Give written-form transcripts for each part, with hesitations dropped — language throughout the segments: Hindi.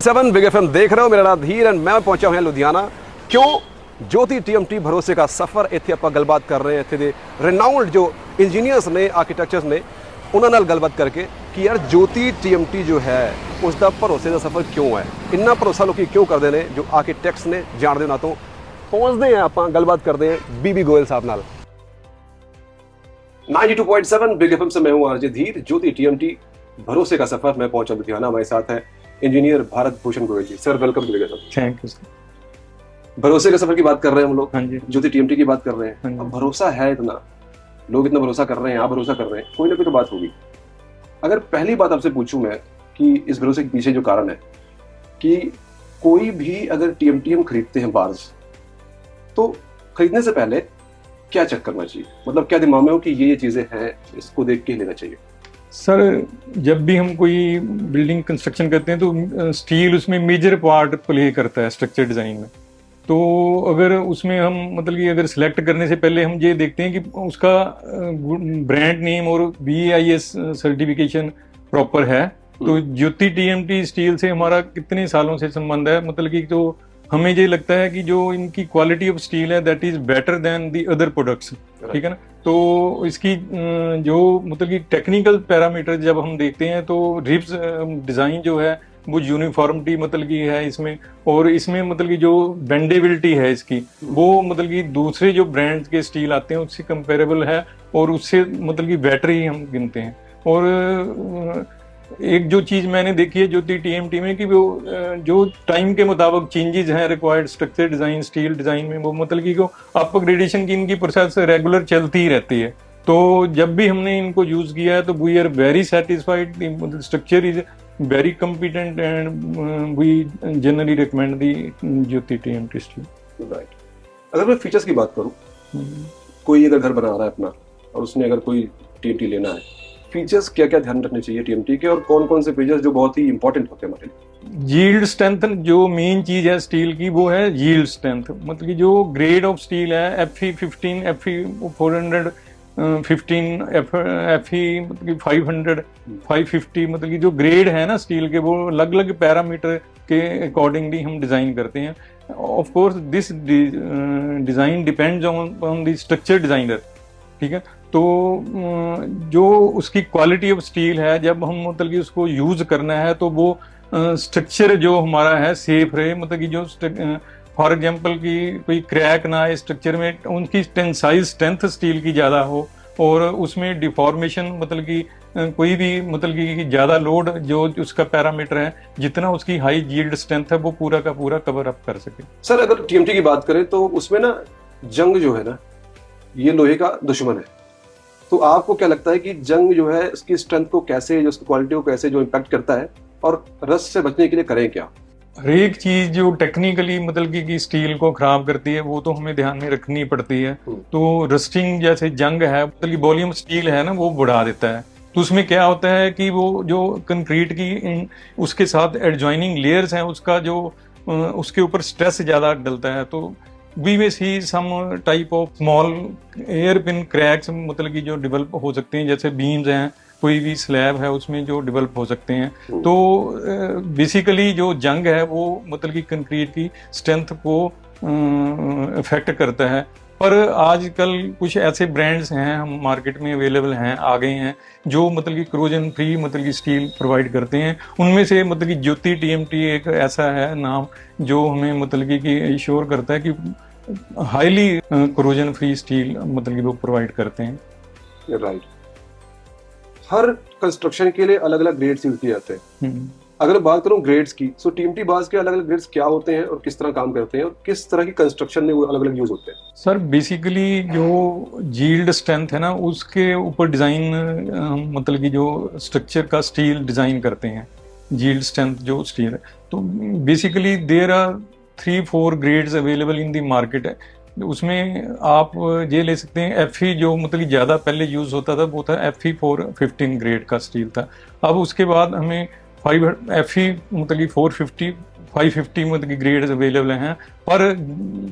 7 बिग एफएम देख रहे हो। मेरा नाम धीर एंड मैं पहुंचा हूं लुधियाना। क्यों? ज्योति टीएमटी भरोसे का सफर इत्थे ਆਪਾਂ ਗੱਲਬਾਤ ਕਰ ਰਹੇ ਹਾਂ। ਇੱਥੇ ਦੇ ਰਿਨਾਊਂਡ ਜੋ ਇੰਜੀਨੀਅਰਸ ਨੇ, ਆਰਕੀਟੈਕਚਰਸ ਨੇ, ਉਹਨਾਂ ਨਾਲ ਗੱਲਬਾਤ ਕਰਕੇ ਕਿ ਯਾਰ ज्योति टीएमटी जो है ਉਸ ਦਾ ਭਰੋਸੇ ਦਾ ਸਫਰ ਕਿਉਂ ਹੈ, ਇੰਨਾ ਭਰੋਸਾ ਲੋਕੀ ਕਿਉਂ ਕਰਦੇ ਨੇ। ਜੋ ਆਰਕੀਟੈਕਟਸ ਨੇ ਜਾਣਦੇ ਉਹਨਾਂ ਤੋਂ ਪਹੁੰਚਦੇ ਆ, ਆਪਾਂ ਗੱਲਬਾत करते हैं बीबी गोयल साहब नाल। 92.7 बिग एफएम से मैं हूं आरजे धीर। ज्योति टीएमटी भरोसे का सफर, मैं पहुंचा लुधियाना। हमारे साथ है engineer Bharat Bhushan Goyal ji. Sir welcome to big FM. Thank you sir. भरोसे का सफर की बात कर रहे हैं हम लोग, हाँ जी। ज्योति टीएमटी की बात कर रहे हैं। अब भरोसा है इतना, लोग इतना भरोसा कर रहे हैं, आप भरोसा कर रहे हैं, कोई ना कोई तो बात होगी। अगर पहली बात आपसे पूछूं मैं कि इस भरोसे के पीछे जो कारण है कि कोई भी अगर टीएमटी हम खरीदते हैं बार्स, तो खरीदने से पहले क्या चेक करना चाहिए? मतलब क्या दिमाग में हो कि ये चीजें हैं, इसको देख के लेना चाहिए? सर जब भी हम कोई बिल्डिंग कंस्ट्रक्शन करते हैं तो स्टील उसमें मेजर पार्ट प्ले करता है स्ट्रक्चर डिजाइन में। तो अगर उसमें हम मतलब कि अगर सिलेक्ट करने से पहले हम ये देखते हैं कि उसका ब्रांड नेम और BIS सर्टिफिकेशन प्रॉपर है। तो ज्योति टीएमटी स्टील से हमारा कितने सालों से संबंध है, मतलब कि तो हमें ये लगता है कि जो इनकी क्वालिटी ऑफ स्टील है that is better than the other products, ठीक है ना। तो इसकी जो मतलब कि टेक्निकल पैरामीटर जब हम देखते हैं तो रिब्स डिजाइन जो है वो यूनिफॉर्मिटी मतलब की है इसमें, और इसमें मतलब कि जो बेंडेबिलिटी है इसकी वो मतलब कि दूसरे जो ब्रांड्स के स्टील आते हैं उससे कंपेरेबल है, और उससे मतलब कि बेटर ही हम गिनते हैं। और एक जो चीज मैंने देखी है ज्योति टीएमटी में कि वो जो टाइम के मुताबिक चेंजेस हैं required structure design steel design में, वो मतलब कि अपग्रेडेशन की इनकी प्रोसेस रेगुलर चलती ही रहती है। तो जब भी हमने इनको यूज किया है तो we are very satisfied, structure is very competent and we generally recommend the Jyoti TMT steel. Right. अगर मैं फीचर्स की बात करूं, कोई अगर घर बना रहा है अपना और उसने अगर कोई टीएमटी लेना है, फीचर्स क्या क्या ध्यान रखने चाहिए टीएमटी के, और कौन कौन से फीचर्स जो बहुत ही इंपॉर्टेंट होते हैं हमारे लिए? यील्ड स्ट्रेंथ जो मेन चीज है स्टील की वो है यील्ड स्ट्रेंथ। मतलब कि जो ग्रेड ऑफ स्टील है FE15 FE415 FE मतलब कि 500 550 मतलब कि जो ग्रेड है ना स्टील के वो अलग अलग पैरामीटर के अकॉर्डिंगली हम डिजाइन करते हैं। Of course this design depends on the structure designer, ठीक है। तो जो उसकी क्वालिटी ऑफ स्टील है जब हम मतलब कि उसको यूज करना है तो वो स्ट्रक्चर जो हमारा है सेफ रहे, मतलब कि जो फॉर एग्जांपल कि कोई क्रैक ना आए स्ट्रक्चर में, उनकी टेंसाइल स्ट्रेंथ स्टील की ज़्यादा हो, और उसमें डिफॉर्मेशन मतलब कि कोई भी मतलब कि ज़्यादा लोड जो उसका पैरामीटर है जितना उसकी हाई यील्ड स्ट्रेंथ है वो पूरा का पूरा कवर अप कर सके। सर अगर टीएमटी की बात करें तो उसमें ना जंग जो है ना ये लोहे का दुश्मन है। तो आपको क्या लगता है कि जंग जो है उसकी स्ट्रेंथ को कैसे, जो उसकी क्वालिटी को कैसे जो इम्पैक्ट करता है, और रस्ट से बचने के लिए करें क्या? हर एक चीज जो टेक्निकली मतलब कि स्टील को खराब करती है वो तो हमें ध्यान में रखनी पड़ती है। तो रस्टिंग जैसे जंग है मतलब कि वॉल्यूम स्टील है ना वो बढ़ा देता है। तो उसमें क्या होता है कि वो जो कंक्रीट की उसके साथ एडजॉइनिंग लेयर्स हैं उसका जो उसके ऊपर स्ट्रेस ज्यादा डलता है। तो we may see some type of small hairpin cracks मतलब कि जो डेवलप हो सकते हैं, जैसे बीम्स हैं, कोई भी स्लैब है उसमें जो डेवलप हो सकते हैं। तो बेसिकली जो जंग है वो मतलब कि कंक्रीट की स्ट्रेंथ को इफेक्ट करता है। पर आजकल कुछ ऐसे ब्रांड्स हैं हम मार्केट में अवेलेबल हैं, आ गए हैं, जो मतलब कि क्रोजन फ्री मतलब कि स्टील प्रोवाइड करते हैं। उनमें से मतलब कि ज्योति टीएमटी एक ऐसा है नाम जो हमें मतलब कि इंश्योर करता है कि हाईली क्रोजन फ्री स्टील मतलब कि वो प्रोवाइड करते हैं। राइट। हर कंस्ट्रक्शन के लिए अलग अलग ग्रेड्स यूज किए जाते हैं। अगर बात करूं ग्रेड्स की, सो टीएमटी बार्स के अलग अलग ग्रेड्स क्या होते हैं और किस तरह काम करते हैं, और किस तरह की कंस्ट्रक्शन में वो अलग अलग यूज होते हैं? सर बेसिकली जो यील्ड स्ट्रेंथ है ना उसके ऊपर डिजाइन मतलब कि जो स्ट्रक्चर का स्टील डिजाइन करते हैं, यील्ड स्ट्रेंथ जो स्टील है। तो basically there are 3-4 grades available in the market है। उसमें आप ये ले सकते हैं FE जो मतलब ज्यादा पहले यूज होता था वो था FE415 ग्रेड का स्टील था। अब उसके बाद हमें FE मतलब 450 550 मतलब की ग्रेड्स अवेलेबल हैं, पर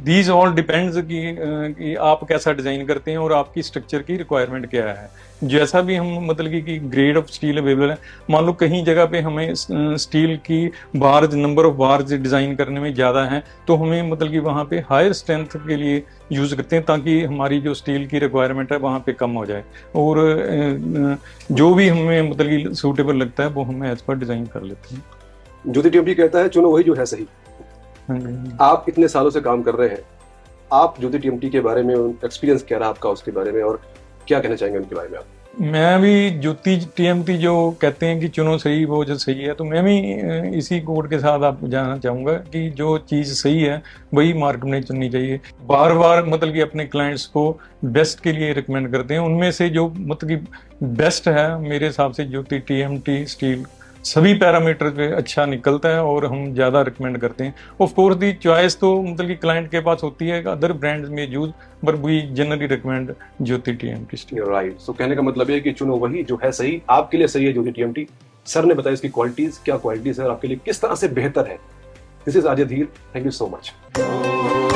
दीज ऑल डिपेंड्स कि आप कैसा डिज़ाइन करते हैं और आपकी स्ट्रक्चर की रिक्वायरमेंट क्या है। जैसा भी हम मतलब कि ग्रेड ऑफ स्टील अवेलेबल है, मान लो कहीं जगह पे हमें स्टील की barge, number of barge design करने में ज़्यादा है, तो हमें मतलब कि वहाँ पे हायर स्ट्रेंथ के लिए यूज़ करते हैं, ताकि हमारी जो स्टील की रिक्वायरमेंट है वहाँ पे कम हो जाए, और जो भी हमें मतलब कि सूटेबल लगता है वो हम एज पर डिज़ाइन कर लेते हैं। ज्योति टीएमटी कहता है चुनो वही जो है सही। हाँ जी। आप इतने सालों से काम कर रहे हैं, आप ज्योति टीएमटी के बारे में एक्सपीरियंस क्या रहा आपका उसके बारे में, और क्या कहना चाहेंगे उनके बारे में आप? मैं भी ज्योति टीएमटी जो कहते हैं कि चुनो सही वो जो सही है, तो मैं भी इसी कोड के साथ आप जानना चाहूँगा कि जो चीज़ सही है वही मार्केट में चुननी चाहिए। बार बार मतलब कि अपने क्लाइंट्स को बेस्ट के लिए रिकमेंड करते हैं, उनमें से जो मतलब कि बेस्ट है मेरे हिसाब से ज्योति टीएमटी स्टील सभी पैरामीटर पे अच्छा निकलता है, और हम ज़्यादा रिकमेंड करते हैं। ऑफ कोर्स दी चॉइस तो मतलब कि क्लाइंट के पास होती है अदर ब्रांड्स में use, but we generally recommend Jyoti TMT steel. Right, so कहने का मतलब है कि चुनो वही जो है सही, आपके लिए सही है ज्योति टीएमटी। सर ने बताया इसकी क्वालिटीज क्या क्वालिटीज है और आपके लिए किस तरह से बेहतर है। दिस इज अजय धीर, थैंक यू सो मच।